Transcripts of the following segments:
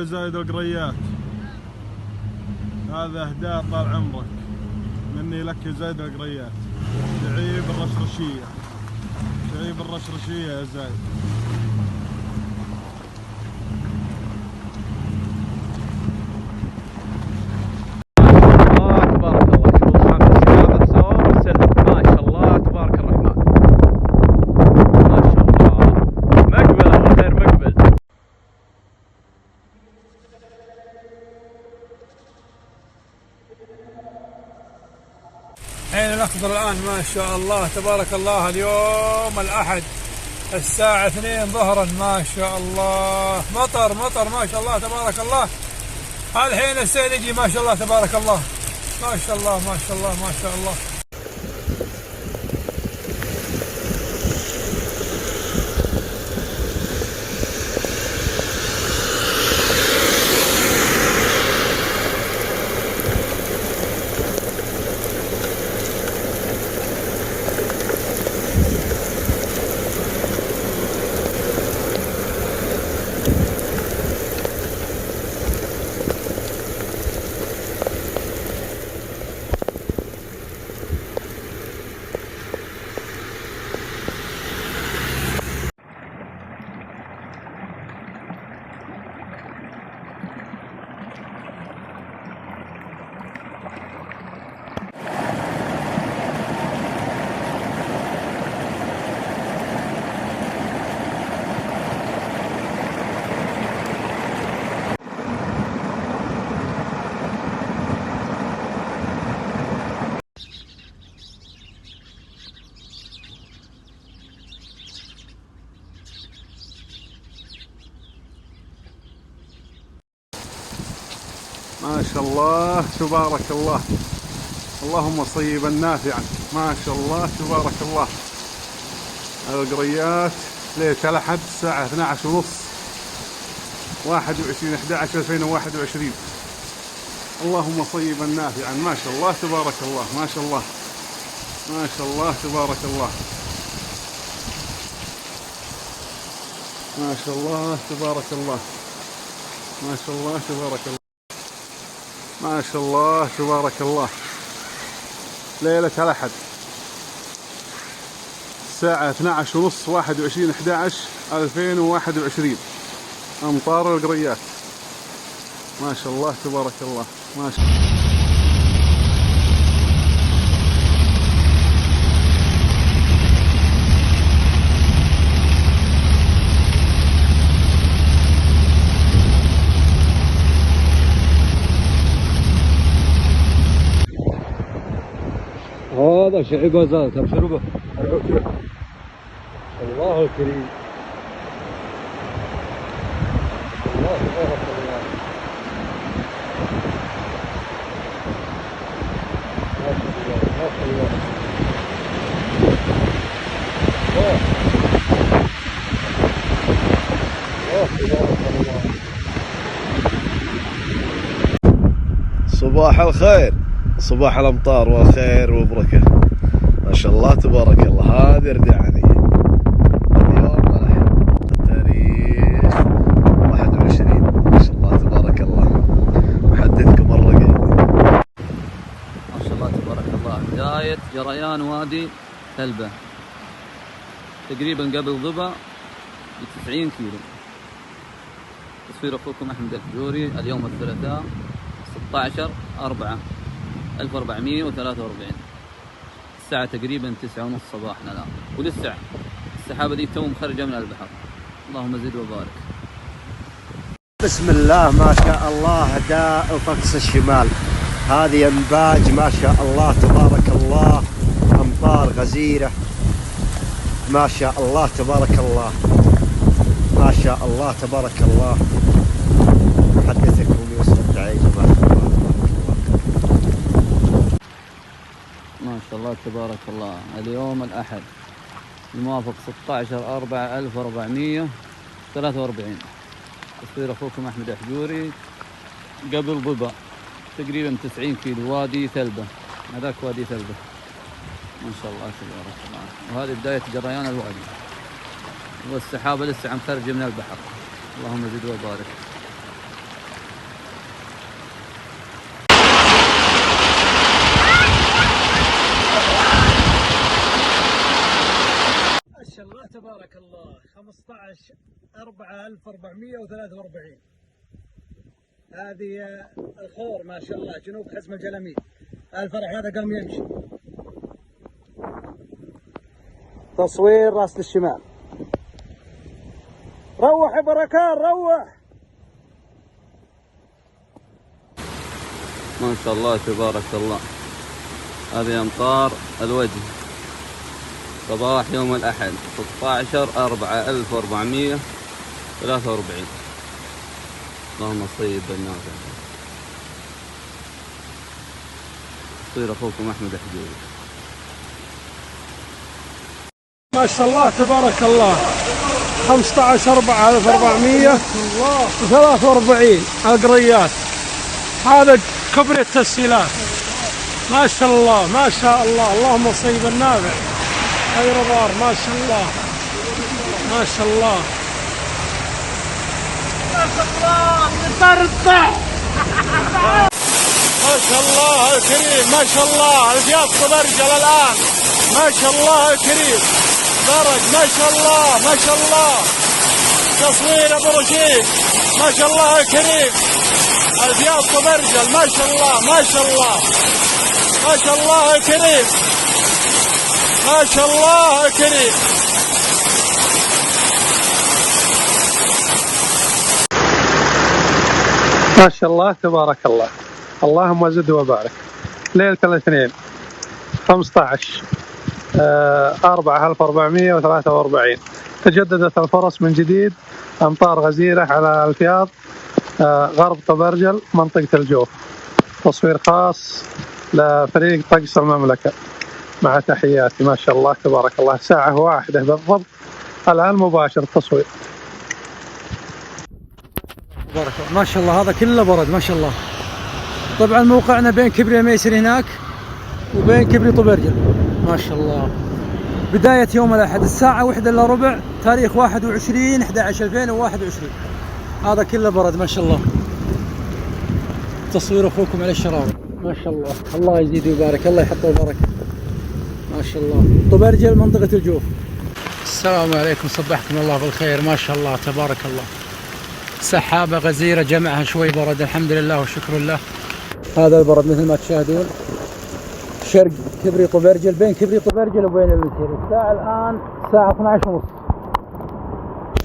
يا زايد القريات، هذا اهداء طال عمرك مني لك يا زايد القريات. شعيب الرشرشية، شعيب الرشرشية يا زايد. حين الأخضر الآن ما شاء الله تبارك الله. اليوم الأحد الساعة 2 ظهرا ما شاء الله. مطر مطر ما شاء الله تبارك الله. الحين السيل يجي ما شاء الله تبارك الله. ما شاء الله ما شاء الله ما شاء الله. ما شاء الله تبارك الله، اللهم صيبا نافعا. ما شاء الله تبارك الله. القريات ليلة الأحد الساعة 12:30 21/11/2021. اللهم صيبا نافعا. ما شاء الله تبارك الله. ما شاء الله ما شاء الله تبارك الله. ما شاء الله تبارك الله. ما شاء الله تبارك الله. ما شاء الله تبارك الله. ليلة الأحد الساعة 12:30 21/11/2021. أمطار القريات. ما شاء الله تبارك الله. ما شاء الله. هذا شعيب غزال تبشروا به. الله الكريم. الله تبارك الله. ما شاء الله ما شاء الله. الله تبارك الله. صباح الخير، صباح الأمطار والخير وبركة. ما شاء الله تبارك الله. هذه ردعانية. اليوم الأحد التاريخ 21. ما شاء الله تبارك الله. محدثكم الرقم. ما شاء الله تبارك الله. بداية جريان وادي تلبة تقريبا قبل ضبع ب90 كيلو. تصوير أخوكم أحمد الحجوري. اليوم الثلاثاء 16/4/1443. الساعة تقريبا 9:30 صباحا الآن، ولسه السحابة دي تو مخرجة من البحر. اللهم زد وبارك. بسم الله ما شاء الله. داء طقس الشمال هذه انباج ما شاء الله تبارك الله. امطار غزيرة ما شاء الله تبارك الله. ما شاء الله تبارك الله. محدثكم يوسف الدعيج. ما شاء الله تبارك الله. اليوم الأحد الموافق 16/4/1443. تصوير أخوكم أحمد الحجوري قبل ضبع تقريبا 90 كيلو. وادي ثلبة، هذاك وادي ثلبة. ما شاء الله تبارك الله. وهذه بداية جريان الوادي، والسحابة لسه عم خارجة من البحر. اللهم زد وبارك. الله 15/4/1443. هذه الخور ما شاء الله جنوب حزم الجلميد. الفرح هذا قام يمشي. تصوير راس الشمال. روح يا بركان روح. ما شاء الله تبارك الله. هذه أمطار الوجه صباح يوم الأحد 16/4/1443. اللهم صيب النافع. تصوير أخوكم أحمد حجوري. ما شاء الله تبارك الله 15/4/1443 القريات. هذا كبر التسهيلات. ما شاء الله ما شاء الله. اللهم صيب النافع. خير بار ما شاء الله ما شاء الله ما شاء الله. تربح ما شاء الله الكريم. ما شاء الله الفياض تبرجل الآن. ما شاء الله الكريم درج. ما شاء الله ما شاء الله. تصوير ابو رشيد. ما شاء الله الكريم الفياض تبرجل. ما شاء الله ما شاء الله ما شاء الله الكريم. ما شاء الله الكريم. ما شاء الله تبارك الله. اللهم زد وبارك. ليلة الاثنين 15/4/1443 تجددت الفرص من جديد. أمطار غزيرة على الفياض غرب طبرجل منطقة الجوف. تصوير خاص لفريق طقس المملكة مع تحياتي. ما شاء الله تبارك الله. ساعة واحدة بالضبط الآن مباشر التصوير. بارك الله. ما شاء الله هذا كله برد ما شاء الله. طبعا موقعنا بين كبري ميسر هناك وبين كبري طبرجل. ما شاء الله. بداية يوم الأحد الساعة 1:15 تاريخ 21/11/2021. هذا كله برد ما شاء الله. تصوير أخوكم على الشراوي. ما شاء الله. الله يزيد ويبارك. الله يحطه بركة. ما شاء الله. طبرجل منطقة الجوف. السلام عليكم. صبحكم الله بالخير. ما شاء الله تبارك الله. سحابة غزيرة جمعها شوي برد الحمد لله والشكر لله. هذا البرد مثل ما تشاهدون شرق كبري طبرجل بين كبري طبرجل وبين المسير. الساعة الآن الساعة 12:30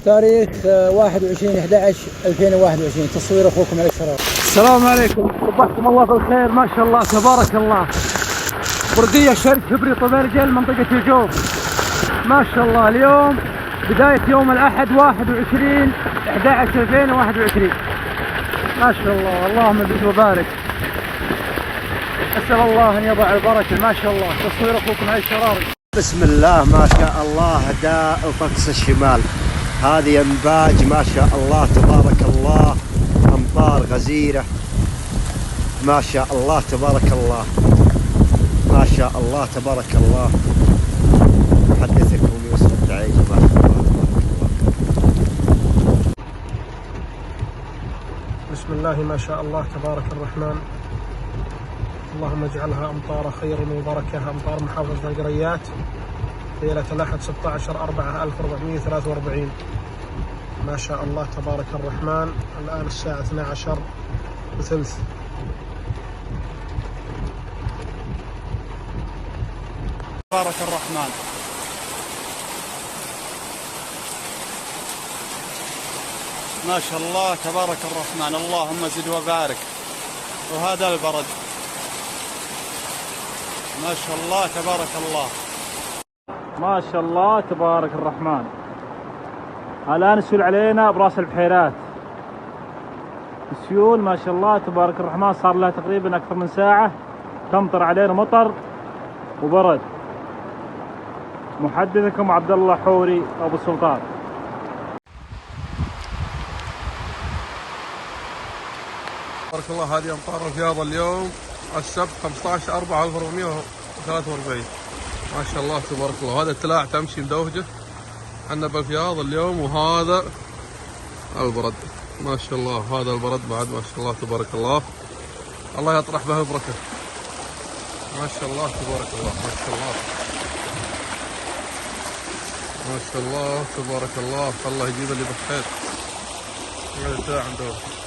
تاريخ 21/11/2021. تصوير أخوكم علي الشراوي. السلام عليكم. صبحكم الله بالخير. ما شاء الله تبارك الله. بردية شرق كبري طبرجل منطقة الجوف. ما شاء الله اليوم بداية يوم الأحد 21/11/2021. ما شاء الله. اللهم زد وبارك. أسأل الله أن يضع البركة. ما شاء الله. تصوير أخوكم علي الشراوي. بسم الله ما شاء الله. داء طقس الشمال. هذه انباج ما شاء الله تبارك الله. أمطار غزيرة ما شاء الله تبارك الله. ما شاء الله تبارك الله. محدثكم يوسف الدعيج. ما شاء الله تبارك الله. بسم الله ما شاء الله تبارك الرحمن. اللهم اجعلها أمطار خير وبركة. أمطار محافظة القريات ليلة الأحد 16/4/1443. ما شاء الله تبارك الرحمن. الآن الساعة 12:30. تبارك الرحمن. ما شاء الله تبارك الرحمن. اللهم زد وبارك. وهذا البرد ما شاء الله تبارك الله. ما شاء الله تبارك الرحمن. الآن السيول علينا براس البحيرات. السيول ما شاء الله تبارك الرحمن صار لها تقريبا أكثر من ساعة تمطر علينا مطر وبرد. محدثكم عبد الله حوري أبو السلطان. تبارك الله. هذه أمطار الفياض اليوم السبت 15/4/1443. ما شاء الله تبارك الله. هذا التلاع تمشي مدوجة عنا بالفياض اليوم. وهذا البرد ما شاء الله. هذا البرد بعد ما شاء الله تبارك الله. الله يطرح به البركة. ما شاء الله تبارك الله. ما شاء الله ما شاء الله تبارك الله. الله يجيب اللي بالخير. هذا التلاع عنده